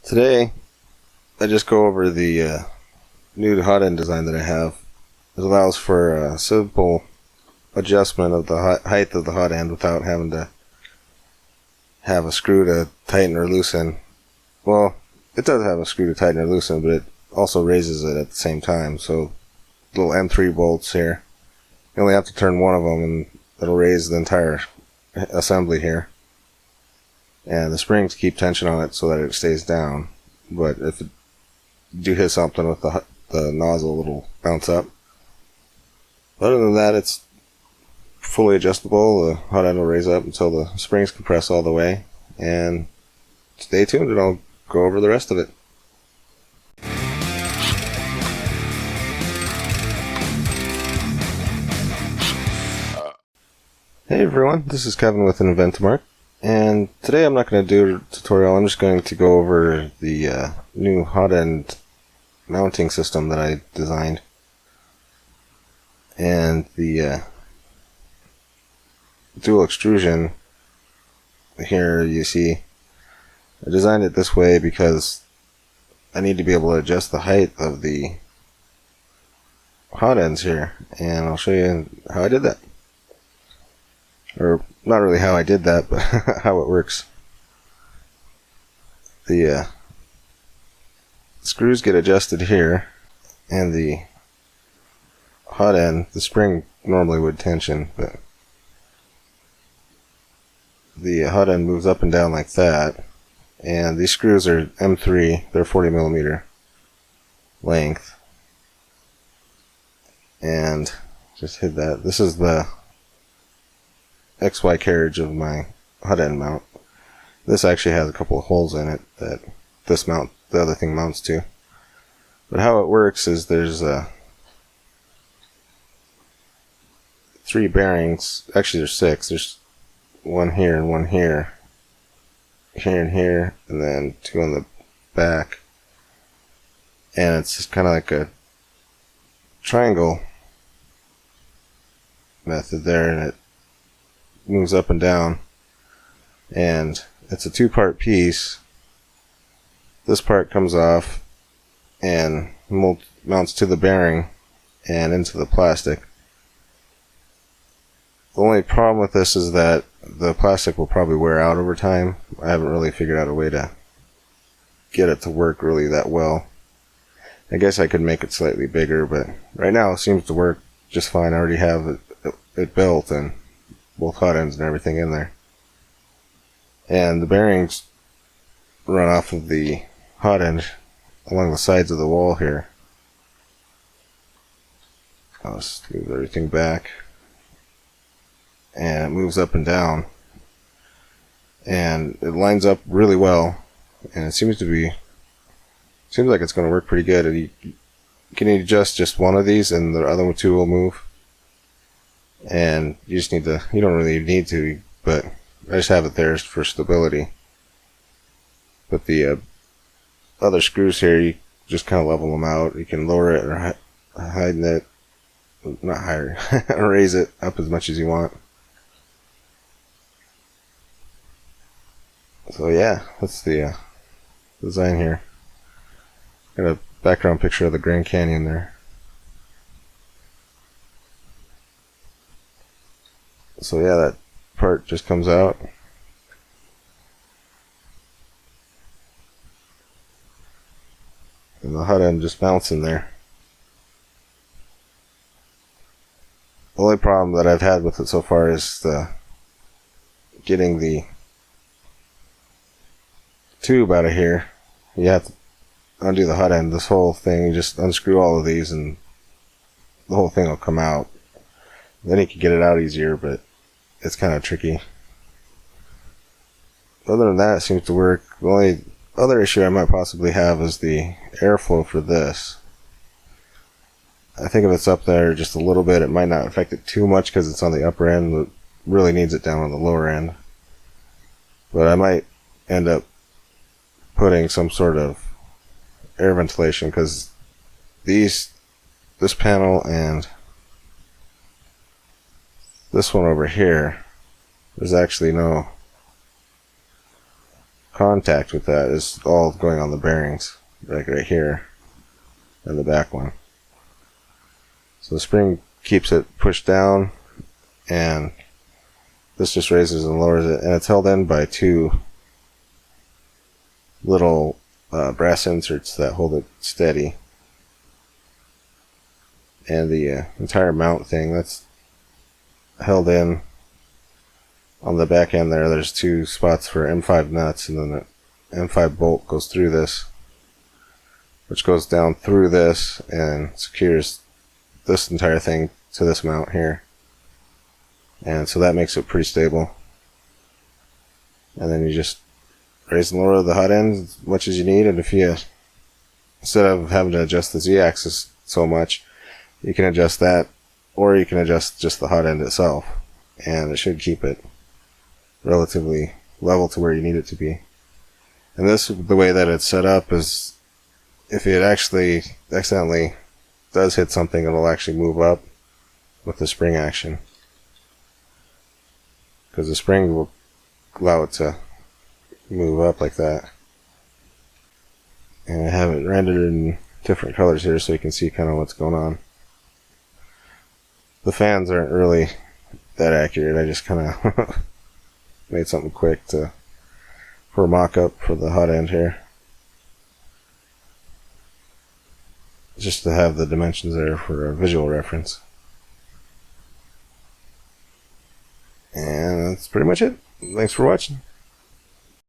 Today, I just go over the new hot end design that I have. It allows for a simple adjustment of the height of the hot end without having to have a screw to tighten or loosen. Well, it does have a screw to tighten or loosen, but it also raises it at the same time. So, little M3 bolts here. You only have to turn one of them and it'll raise the entire assembly here. And the springs keep tension on it so that it stays down. But if you do hit something with the nozzle, it'll bounce up. Other than that, it's fully adjustable. The hot end will raise up until the springs compress all the way. And stay tuned and I'll go over the rest of it. Hey everyone, this is Kevin with Inventomark. And today I'm not going to do a tutorial, I'm just going to go over the new hot end mounting system that I designed. And the dual extrusion here, you see, I designed it this way because I need to be able to adjust the height of the hot ends here. And I'll show you how I did that. Or not really how I did that, but how it works. The screws get adjusted here, and the hot end, the spring normally would tension, but the hot end moves up and down like that, and these screws are M3, they're 40mm length, and just hit that. This is the XY carriage of my hot end mount. This actually has a couple of holes in it that the other thing mounts to. But how it works is there's 3 bearings. Actually, there's 6. There's one here and one here, here and here, and then 2 on the back. And it's just kind of like a triangle method there, and it moves up and down, and it's a 2-part piece. This part comes off and mounts to the bearing and into the plastic. The only problem with this is that the plastic will probably wear out over time. I haven't really figured out a way to get it to work really that well. I guess I could make it slightly bigger, but right now it seems to work just fine. I already have it built and both hot ends and everything in there. And the bearings run off of the hot end along the sides of the wall here. I'll just move everything back. And it moves up and down. And it lines up really well. And it seems like it's going to work pretty good. You can adjust just one of these and the other 2 will move. And you don't really need to, but I just have it there for stability. But the other screws here, you just kind of level them out. You can lower it or heighten it, not higher, raise it up as much as you want. So yeah, that's the design here. Got a background picture of the Grand Canyon there. So yeah, that part just comes out. And the hot end just mounts in there. The only problem that I've had with it so far is getting the tube out of here. You have to undo the hot end. This whole thing, you just unscrew all of these and the whole thing will come out. Then you can get it out easier, but it's kind of tricky. Other than that, it seems to work. The only other issue I might possibly have is the airflow for this. I think if it's up there just a little bit, it might not affect it too much because it's on the upper end, but really needs it down on the lower end. But I might end up putting some sort of air ventilation because this panel and this one over here, there's actually no contact with that is all going on the bearings, like right here, and the back one. So the spring keeps it pushed down, and this just raises and lowers it, and it's held in by two little brass inserts that hold it steady. And the entire mount thing, that's held in on the back end there. There's two spots for M5 nuts, and then the M5 bolt goes through this, which goes down through this and secures this entire thing to this mount here. And so that makes it pretty stable. And then you just raise and lower the hot end as much as you need, and if you, instead of having to adjust the Z-axis so much, you can adjust that, or you can adjust just the hot end itself, and it should keep it relatively level to where you need it to be. And this, the way that it's set up, is if it actually accidentally does hit something, it'll actually move up with the spring action, because the spring will allow it to move up like that. And I have it rendered in different colors here so you can see kind of what's going on. The fans aren't really that accurate. I just kind of made something quick for a mock-up for the hot end here, just to have the dimensions there for a visual reference. And that's pretty much it. Thanks for watching.